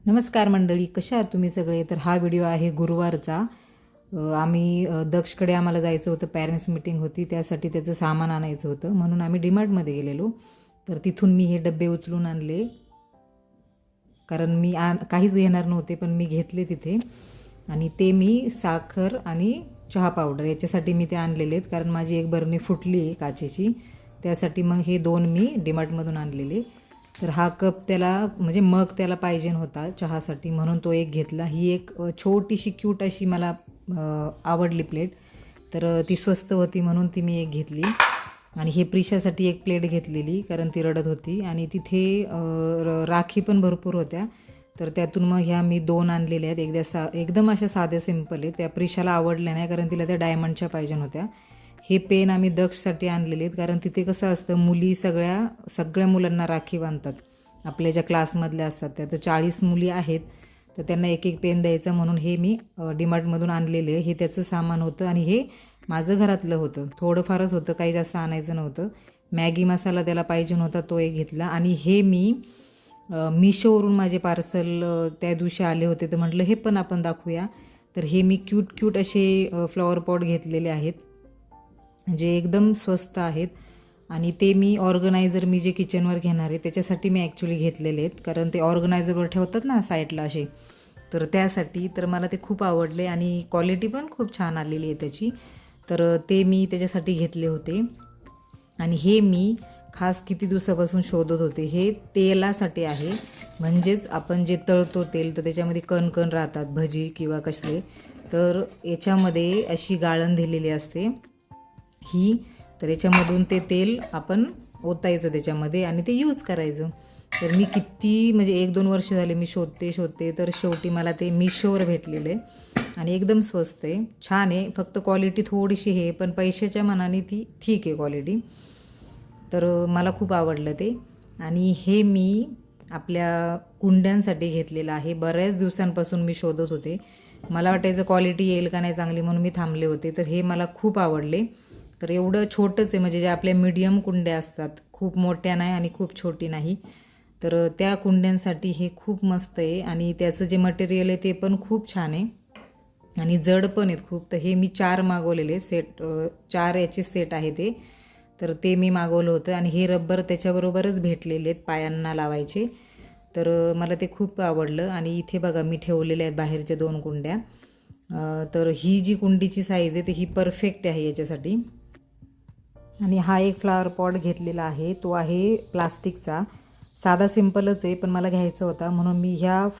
नमस्कार मंडळी, कशा आहात तुम्ही सगळे. तर हा व्हिडिओ आहे गुरुवारचा. आम्ही दक्षकडे आम्हाला जायचं होतं, पॅरेंट्स मीटिंग होती, त्यासाठी त्याचं सामान आणायचं होतं म्हणून आम्ही डीमार्टमध्ये गेलेलो. तर तिथून मी हे डबे उचलून आणले, कारण मी काहीच घेणार नव्हते पण मी घेतले तिथे. आणि ते मी साखर आणि चहा पावडर याच्यासाठी मी ते आणलेले आहेत, कारण माझी एक बरणी फुटली आहे काचेची, त्यासाठी मग हे दोन मी डीमार्टमधून आणलेले. तर हा कप त्याला म्हणजे मग त्याला पाहिजे होता चहासाठी म्हणून तो एक घेतला. ही एक छोटीशी क्यूट अशी मला आवडली प्लेट, तर ती स्वस्त होती म्हणून ती मी एक घेतली. आणि हे प्रिशासाठी एक प्लेट घेतलेली, कारण ती रडत होती. आणि तिथे राखी पण भरपूर होत्या, तर त्यातून मग ह्या मी दोन आणलेल्या आहेत. एकदम अशा साध्या सिंपल आहेत. त्या प्रिशाला आवडल्या नाही, कारण तिला त्या डायमंडच्या पाहिजे होत्या. हे पेन आम्ही दक्षसाठी आणलेले आहेत, कारण तिथे कसं असतं, मुली सगळ्या मुलांना राखी बांधतात. आपल्या ज्या क्लासमधल्या असतात त्या, तर 40 मुली आहेत, तर त्यांना एक एक पेन द्यायचं म्हणून हे मी डीमार्टमधून आणलेले. हे त्याचं सामान होतं आणि हे माझं घरातलं होतं. थोडंफारच होतं, काही जास्त आणायचं नव्हतं. मॅगी मसाला त्याला पाहिजे होता, तो एक घेतला. आणि हे मी मिशोवरून माझे पार्सल त्या दिवशी आले होते, तर म्हटलं हे पण आपण दाखवूया. तर हे मी क्यूट असे फ्लॉवर पॉट घेतलेले आहेत, जे एकदम स्वस्त आहेत. आणि ते मी ऑर्गनायझर मी जे किचनवर घेणार आहे त्याच्यासाठी मी ॲक्च्युली घेतलेले आहेत, कारण ते ऑर्गनायझरवर ठेवतात ना साईडला असे, तर त्यासाठी. तर मला ते खूप आवडले आणि क्वालिटी पण खूप छान आलेली आहे त्याची, तर ते मी त्याच्यासाठी घेतले होते. आणि हे मी खास किती दिवसापासून शोधत होते. हे तेलासाठी आहे, म्हणजेच आपण जे तळतो तेल, तर त्याच्यामध्ये कण राहतात भजी किंवा कसले, तर याच्यामध्ये अशी गाळण दिलेली असते ही. तर याच्यामधून ते तेल आपण ओतायचं त्याच्यामध्ये आणि ते यूज करायचं. तर मी किती म्हणजे 1-2 वर्ष झाले मी शोधते, तर शेवटी मला ते मिशोवर भेटलेलं आहे आणि एकदम स्वस्त आहे, छान आहे. फक्त क्वालिटी थोडीशी हे, पण पैशाच्या मानाने ती ठीक आहे क्वालिटी. तर मला खूप आवडलं ते. आणि हे मी आपल्या कुंड्यांसाठी घेतलेलं आहे. बऱ्याच दिवसांपासून मी शोधत होते, मला वाटायचं क्वालिटी येईल का नाही चांगली, म्हणून मी थांबले होते. तर हे मला खूप आवडले. तर एवढं छोटंच आहे, म्हणजे जे आपल्या मीडियम कुंड्या असतात, खूप मोठ्या नाही आणि खूप छोटी नाही, तर त्या कुंड्यांसाठी हे खूप मस्त आहे. आणि त्याचं जे मटेरियल आहे ते पण खूप छान आहे आणि जड पण आहेत खूप. तर हे मी 4 मागवलेले सेट, 4 याचे सेट आहे ते, तर ते मी मागवलं होतं. आणि हे रब्बर त्याच्याबरोबरच भेटलेले आहेत पायांना लावायचे, तर मला ते खूप आवडलं. आणि इथे बघा मी ठेवलेले आहेत बाहेरच्या 2 कुंड्या. तर ही जी कुंडीची साईज आहे ती ही परफेक्ट आहे याच्यासाठी. आणि हा एक फ्लावर पॉट घेतलेला आहे, तो आहे प्लास्टिकचा, साधा सिंपलच आहे, पण मला घ्यायचा होता म्हणून मी ह्या